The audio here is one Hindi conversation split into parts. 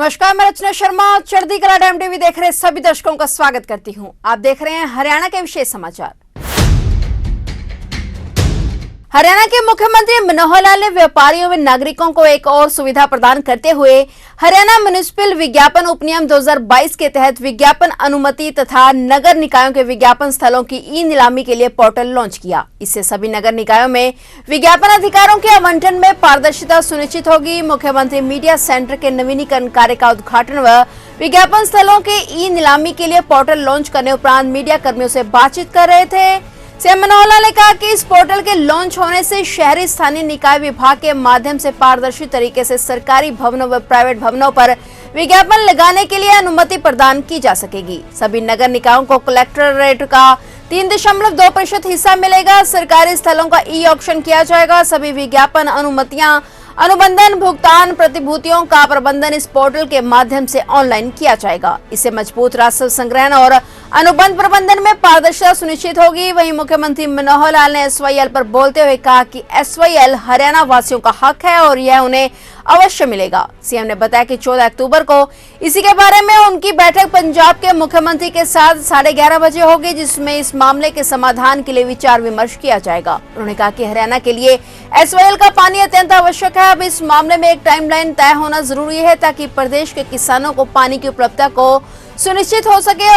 नमस्कार, मैं रचना शर्मा चढ़ती कला टाइम टीवी देख रहे सभी दर्शकों का स्वागत करती हूं। आप देख रहे हैं हरियाणा के विशेष समाचार। हरियाणा के मुख्यमंत्री मनोहर लाल ने व्यापारियों व नागरिकों को एक और सुविधा प्रदान करते हुए हरियाणा म्युनिसिपल विज्ञापन उपनियम 2022 के तहत विज्ञापन अनुमति तथा नगर निकायों के विज्ञापन स्थलों की ई नीलामी के लिए पोर्टल लॉन्च किया। इससे सभी नगर निकायों में विज्ञापन अधिकारों के आवंटन में पारदर्शिता सुनिश्चित होगी। मुख्यमंत्री मीडिया सेंटर के नवीनीकरण कार्य का उद्घाटन व विज्ञापन स्थलों के ई नीलामी के लिए पोर्टल लॉन्च करने उपरांत मीडिया कर्मियों से बातचीत कर रहे थे। सीएम मनोहर लाल ने कहा कि इस पोर्टल के लॉन्च होने से शहरी स्थानीय निकाय विभाग के माध्यम से पारदर्शी तरीके से सरकारी भवनों व प्राइवेट भवनों पर विज्ञापन लगाने के लिए अनुमति प्रदान की जा सकेगी। सभी नगर निकायों को कलेक्टरेट का 3.2% हिस्सा मिलेगा। सरकारी स्थलों का ई ऑक्शन किया जाएगा। सभी विज्ञापन अनुमतियां, अनुबंधन, भुगतान, प्रतिभूतियों का प्रबंधन इस पोर्टल के माध्यम से ऑनलाइन किया जाएगा। इससे मजबूत राजस्व संग्रहण और अनुबंध प्रबंधन में पारदर्शिता सुनिश्चित होगी। वहीं मुख्यमंत्री मनोहर लाल ने एसवाईएल पर बोलते हुए कहा कि एसवाईएल हरियाणा वासियों का हक है और यह उन्हें अवश्य मिलेगा। सीएम ने बताया कि 14 अक्टूबर को इसी के बारे में उनकी बैठक पंजाब के मुख्यमंत्री के साथ 11:30 बजे होगी, जिसमें इस मामले के समाधान के लिए विचार विमर्श किया जाएगा। उन्होंने कहा कि हरियाणा के लिए एसवाईएल का पानी अत्यंत आवश्यक है। अब इस मामले में एक टाइमलाइन तय होना जरूरी है ताकि प्रदेश के किसानों को पानी की उपलब्धता को सुनिश्चित हो सके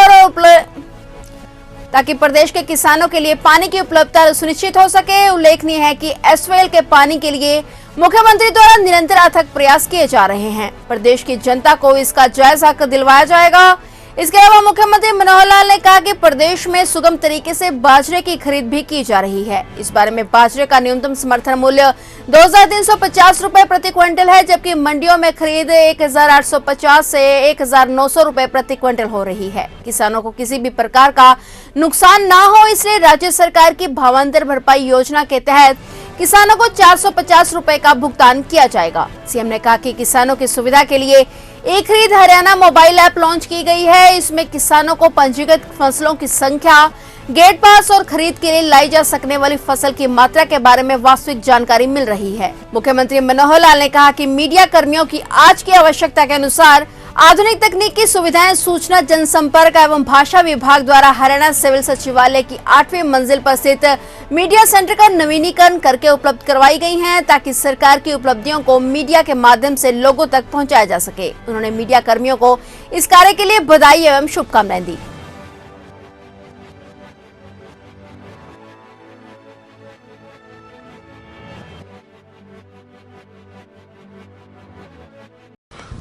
ताकि प्रदेश के किसानों के लिए पानी की उपलब्धता सुनिश्चित हो सके। उल्लेखनीय है कि एसवाईएल के पानी के लिए मुख्यमंत्री द्वारा निरंतर अथक प्रयास किए जा रहे हैं। प्रदेश की जनता को इसका जायज हक दिलवाया जाएगा। इसके अलावा मुख्यमंत्री मनोहर लाल ने कहा कि प्रदेश में सुगम तरीके से बाजरे की खरीद भी की जा रही है। इस बारे में बाजरे का न्यूनतम समर्थन मूल्य 2350 रुपए प्रति क्विंटल है, जबकि मंडियों में खरीद 1850 से 1900 रुपए प्रति क्विंटल हो रही है। किसानों को किसी भी प्रकार का नुकसान न हो, इसलिए राज्य सरकार की भावांतर भरपाई योजना के तहत किसानों को 450 रुपए का भुगतान किया जाएगा। सीएम ने कहा कि किसानों की सुविधा के लिए ई खरीद हरियाणा मोबाइल ऐप लॉन्च की गई है। इसमें किसानों को पंजीकृत फसलों की संख्या, गेट पास और खरीद के लिए लाई जा सकने वाली फसल की मात्रा के बारे में वास्तविक जानकारी मिल रही है। मुख्यमंत्री मनोहर लाल ने कहा कि मीडिया कर्मियों की आज की आवश्यकता के अनुसार आधुनिक तकनीकी सुविधाएं सूचना जनसंपर्क एवं भाषा विभाग द्वारा हरियाणा सिविल सचिवालय की 8वीं मंजिल पर स्थित मीडिया सेंटर का नवीनीकरण करके उपलब्ध करवाई गई हैं, ताकि सरकार की उपलब्धियों को मीडिया के माध्यम से लोगों तक पहुंचाया जा सके। उन्होंने मीडिया कर्मियों को इस कार्य के लिए बधाई एवं शुभकामनाएं दी।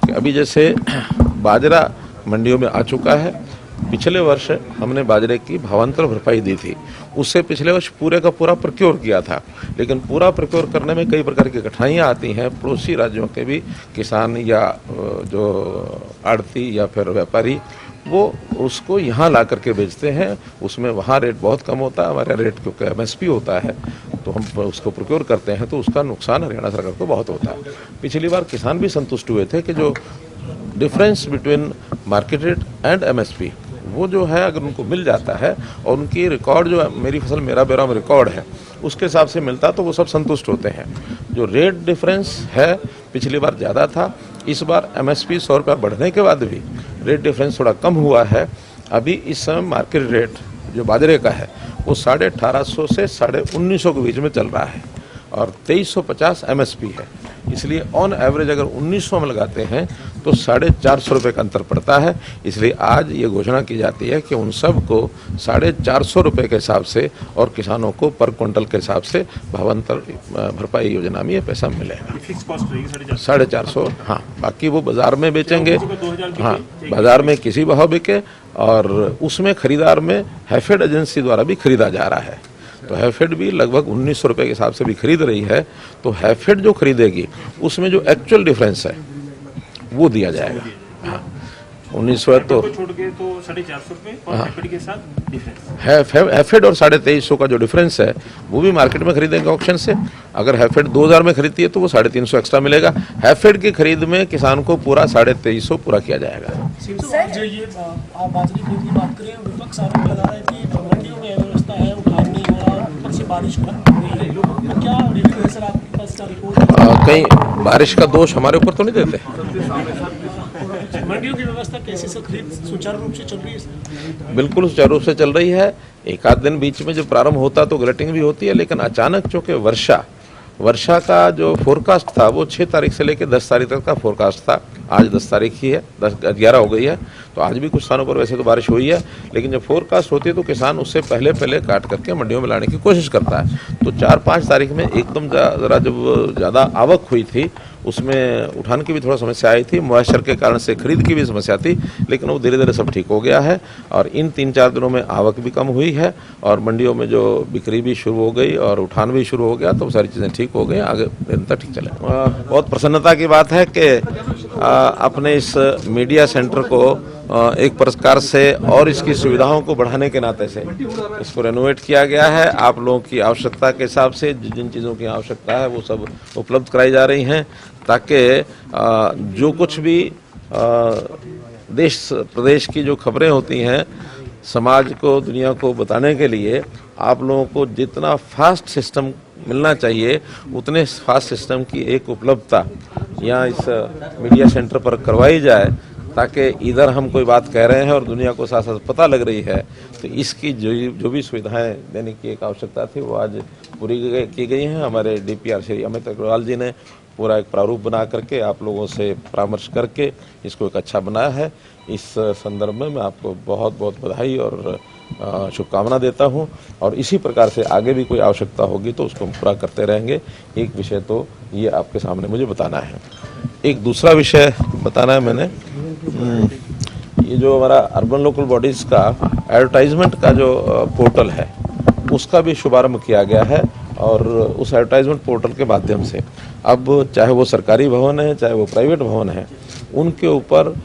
अभी जैसे बाजरा मंडियों में आ चुका है, पिछले वर्ष हमने बाजरे की भावांतर भरपाई दी थी। उससे पिछले वर्ष पूरे का पूरा प्रोक्योर किया था, लेकिन पूरा प्रोक्योर करने में कई प्रकार की कठिनाइयाँ आती हैं। पड़ोसी राज्यों के भी किसान या जो आड़ती या फिर व्यापारी वो उसको यहाँ ला करके बेचते हैं। उसमें वहाँ रेट बहुत कम होता है, हमारे रेट क्योंकि एमएसपी होता है, तो हम उसको प्रोक्योर करते हैं, तो उसका नुकसान हरियाणा सरकार को बहुत होता है। पिछली बार किसान भी संतुष्ट हुए थे कि जो difference between market rate and MSP वो जो है अगर उनको मिल जाता है और उनकी रिकॉर्ड जो मेरी फसल मेरा बेरा में रिकॉर्ड है उसके हिसाब से मिलता, तो वो सब संतुष्ट होते हैं। जो रेट डिफरेंस है पिछली बार ज़्यादा था, इस बार एमएसपी 100 रुपया बढ़ने के बाद भी रेट डिफरेंस थोड़ा कम हुआ है। अभी इस समय मार्केट रेट जो बाजरे का है वो 1850 से 1950 के बीच में चल रहा है और 2350 एमएसपी है। इसलिए ऑन एवरेज अगर 1900 में लगाते हैं तो 450 रुपये का अंतर पड़ता है। इसलिए आज ये घोषणा की जाती है कि उन सब को 450 रुपये के हिसाब से और किसानों को पर क्विंटल के हिसाब से भावांतर भरपाई योजना में ये पैसा मिलेगा। 450। हाँ, बाकी वो बाजार में बेचेंगे। हाँ, बाजार में किसी भाव बिके और उसमें खरीदार में हैफेड एजेंसी द्वारा भी खरीदा जा रहा है। तो हैफेड भी लगभग 1900 रुपये के हिसाब से भी खरीद रही है। तो हैफेड जो खरीदेगी उसमें जो एक्चुअल डिफरेंस है वो दिया जाएगा। हाँ, 1900 है तो 450 रुपये और हैफेड के साथ डिफरेंस हैफेड और 2350 का जो डिफरेंस है वो भी मार्केट में खरीदेंगे ऑक्शन से। अगर हैफेड 2000 में खरीदती है तो वो 350 एक्स्ट्रा मिलेगा। हैफेड की खरीद में किसान को पूरा 2350 पूरा किया जाएगा। जो ये आप बाजरे की बात करें, विपक्ष आरोप लगा रहा है कि मंडियों में व्यवस्था है, उठान नहीं हो रहा, ऊपर से बारिश हो रही है, तो क्या रिव्यू है सर आपके पास का रिपोर्ट? कहीं बारिश का दोष हमारे ऊपर तो नहीं देते। मंडियों की व्यवस्था कैसे से खरीद सुचारू रूप से चल रही है? बिल्कुल सुचारू रूप से चल रही है। एक आध दिन बीच में जो प्रारंभ होता तो ग्लटिंग भी होती है, लेकिन अचानक चूंकि वर्षा का जो फोरकास्ट था वो 6 तारीख से लेकर 10 तारीख तक का फोरकास्ट था। आज 10 तारीख ही है, 11 हो गई है, तो आज भी कुछ स्थानों पर वैसे तो बारिश हुई है, लेकिन जब फोरकास्ट होती है तो किसान उससे पहले काट करके मंडियों में लाने की कोशिश करता है। तो 4-5 तारीख में एकदम जरा जब ज़्यादा आवक हुई थी उसमें उठान की भी थोड़ा समस्या आई थी, मॉइस्चर के कारण से खरीद की भी समस्या थी, लेकिन वो धीरे धीरे सब ठीक हो गया है और इन 3-4 दिनों में आवक भी कम हुई है और मंडियों में जो बिक्री भी शुरू हो गई और उठान भी शुरू हो गया, तो सारी चीज़ें ठीक हो गई, आगे निरंतर ठीक चले। बहुत प्रसन्नता की बात है कि अपने इस मीडिया सेंटर को एक प्रकार से और इसकी सुविधाओं को बढ़ाने के नाते से इसको रेनोवेट किया गया है। आप लोगों की आवश्यकता के हिसाब से जिन चीज़ों की आवश्यकता है वो सब उपलब्ध कराई जा रही हैं, ताकि जो कुछ भी देश प्रदेश की जो खबरें होती हैं समाज को, दुनिया को बताने के लिए आप लोगों को जितना फास्ट सिस्टम मिलना चाहिए उतने फास्ट सिस्टम की एक उपलब्धता यहाँ इस मीडिया सेंटर पर करवाई जाए, ताकि इधर हम कोई बात कह रहे हैं और दुनिया को साथ साथ पता लग रही है। तो इसकी जो भी सुविधाएं देने की एक आवश्यकता थी वो आज पूरी की गई हैं। हमारे DPR श्री अमित अग्रवाल जी ने पूरा एक प्रारूप बना करके आप लोगों से परामर्श करके इसको एक अच्छा बनाया है। इस संदर्भ में मैं आपको बहुत बहुत बधाई और शुभकामना देता हूं और इसी प्रकार से आगे भी कोई आवश्यकता होगी तो उसको हम पूरा करते रहेंगे। एक विषय तो ये आपके सामने मुझे बताना है। एक दूसरा विषय बताना है मैंने, ये जो हमारा अर्बन लोकल बॉडीज़ का एडवर्टाइजमेंट का जो पोर्टल है उसका भी शुभारंभ किया गया है और उस एडवर्टाइजमेंट पोर्टल के माध्यम से अब चाहे वो सरकारी भवन है चाहे वो प्राइवेट भवन है, उनके ऊपर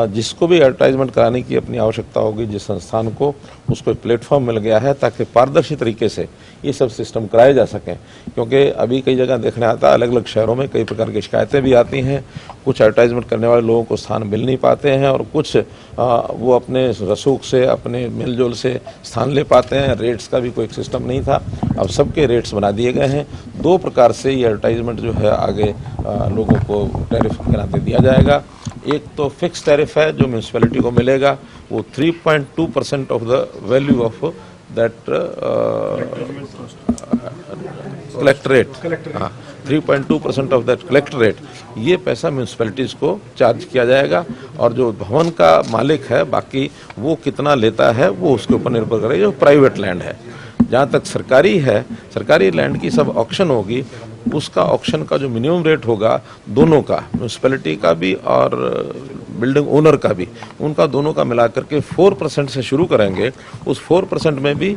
जिसको भी एडवर्टाइजमेंट कराने की अपनी आवश्यकता होगी, जिस संस्थान को, उसको एक प्लेटफॉर्म मिल गया है ताकि पारदर्शी तरीके से ये सब सिस्टम कराए जा सकें। क्योंकि अभी कई जगह देखने आता है, अलग अलग शहरों में कई प्रकार की शिकायतें भी आती हैं, कुछ एडवर्टाइजमेंट करने वाले लोगों को स्थान मिल नहीं पाते हैं और कुछ वो अपने रसूख से, अपने मिलजुल से स्थान ले पाते हैं। रेट्स का भी कोई सिस्टम नहीं था, अब सबके रेट्स बना दिए गए हैं। 2 प्रकार से ये एडवर्टाइजमेंट जो है आगे लोगों को टैरिफ के नाते दिया जाएगा। एक तो फिक्स टैरिफ है जो म्यूनसिपैलिटी को मिलेगा, वो 3.2% of the value of that collectorate, हाँ 3.2% ऑफ दैट कलेक्टरेट, ये पैसा म्यूनसिपैलिटीज़ को चार्ज किया जाएगा और जो भवन का मालिक है बाकी वो कितना लेता है वो उसके ऊपर निर्भर करेगा। जो प्राइवेट लैंड है, जहाँ तक सरकारी है, सरकारी लैंड की सब ऑक्शन होगी, उसका ऑक्शन का जो मिनिमम रेट होगा दोनों का, म्यूनसिपैलिटी का भी और बिल्डिंग ओनर का भी, उनका दोनों का मिला करके 4% से शुरू करेंगे। उस 4% में भी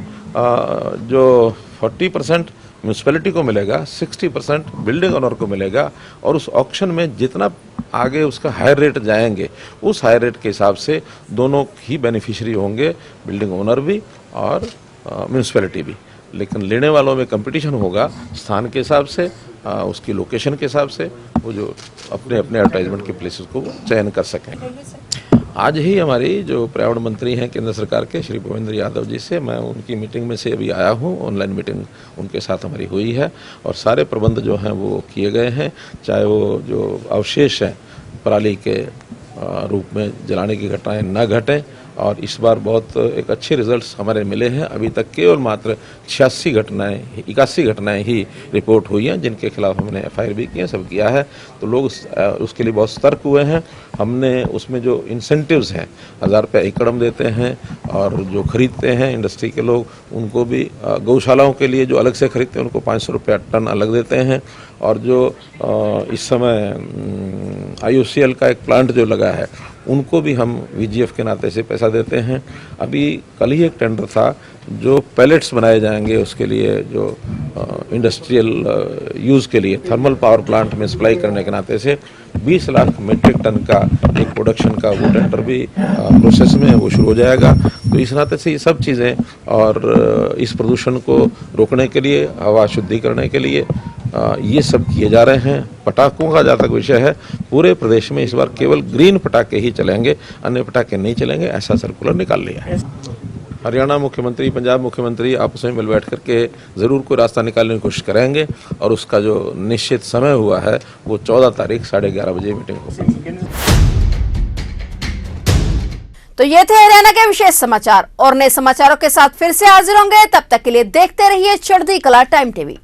जो 40% म्यूनसिपैलिटी को मिलेगा, 60% बिल्डिंग ओनर को मिलेगा और उस ऑक्शन में जितना आगे उसका हायर रेट जाएंगे उस हायर रेट के हिसाब से दोनों ही बेनिफिशियरी होंगे, बिल्डिंग ओनर भी और म्यूनसिपैलिटी भी। लेकिन लेने वालों में कंपटीशन होगा स्थान के हिसाब से, उसकी लोकेशन के हिसाब से, वो जो अपने अपने एडवर्टाइजमेंट के प्लेसेस को चयन कर सकें। आज ही हमारी जो पर्यावरण मंत्री हैं केंद्र सरकार के श्री भूपेंद्र यादव जी से मैं उनकी मीटिंग में से अभी आया हूँ, ऑनलाइन मीटिंग उनके साथ हमारी हुई है और सारे प्रबंध जो हैं वो किए गए हैं। चाहे वो जो अवशेष हैं पराली के रूप में जलाने की घटनाएं न घटें और इस बार बहुत एक अच्छे रिजल्ट्स हमारे मिले हैं। अभी तक केवल मात्र 81 घटनाएं ही रिपोर्ट हुई हैं, जिनके खिलाफ हमने FIR भी किए, सब किया है। तो लोग उसके लिए बहुत सतर्क हुए हैं। हमने उसमें जो इंसेंटिव्स हैं, 1000 रुपये एकड़ हम देते हैं और जो खरीदते हैं इंडस्ट्री के लोग उनको भी, गौशालाओं के लिए जो अलग से खरीदते हैं उनको 500 रुपये टन अलग देते हैं और जो इस समय IOCL का एक प्लांट जो लगा है उनको भी हम VGF के नाते से पैसा देते हैं। अभी कल ही एक टेंडर था जो पैलेट्स बनाए जाएंगे, उसके लिए जो इंडस्ट्रियल यूज़ के लिए थर्मल पावर प्लांट में सप्लाई करने के नाते से 20 लाख मीट्रिक टन का एक प्रोडक्शन का वो टेंडर भी प्रोसेस में है, वो शुरू हो जाएगा। तो इस नाते से ये सब चीज़ें और इस प्रदूषण को रोकने के लिए, हवा शुद्धिकरण के लिए ये सब किए जा रहे हैं। पटाखों का जहाँ तक विषय है, पूरे प्रदेश में इस बार केवल ग्रीन पटाखे ही चलेंगे, अन्य पटाखे नहीं चलेंगे, ऐसा सर्कुलर निकाल लिया है। हरियाणा मुख्यमंत्री, पंजाब मुख्यमंत्री आपस में मिल बैठ करके ज़रूर कोई रास्ता निकालने की कोशिश करेंगे और उसका जो निश्चित समय हुआ है वो 14 तारीख 11:30 बजे मीटिंग होगी। तो ये थे हरियाणा के विशेष समाचार और नए समाचारों के साथ फिर से हाजिर होंगे। तब तक के लिए देखते रहिए चढ़ती कला टाइम टीवी।